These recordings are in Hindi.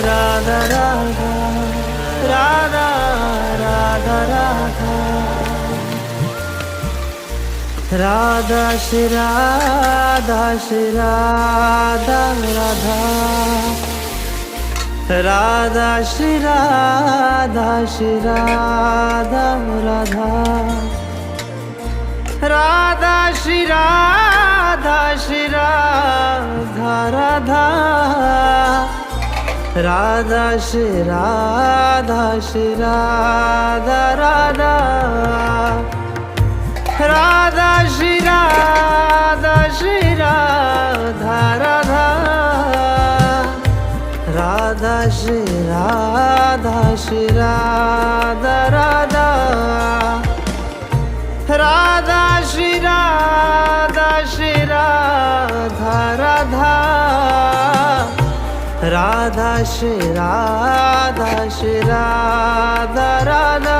राधा राधा राधा राधा राधा राधा श्री राधा श्री राधा राधा राधा श्री राधा श्री राधा राधा राधा श्री राधा श्री राधा राधा राधा श्री राधा श्री राधा राधा राधा श्री राधा श्री राधा राधा राधा श्री राधा श्री राधा राधा राधा श्री राधा श्री राधा राधा राधा श्री राधा श्री राधा राधा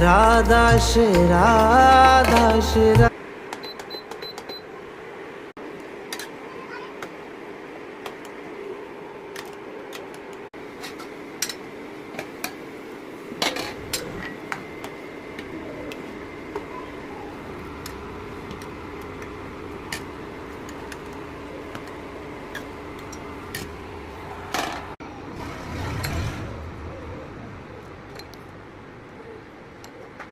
राधा श्री राधा श्री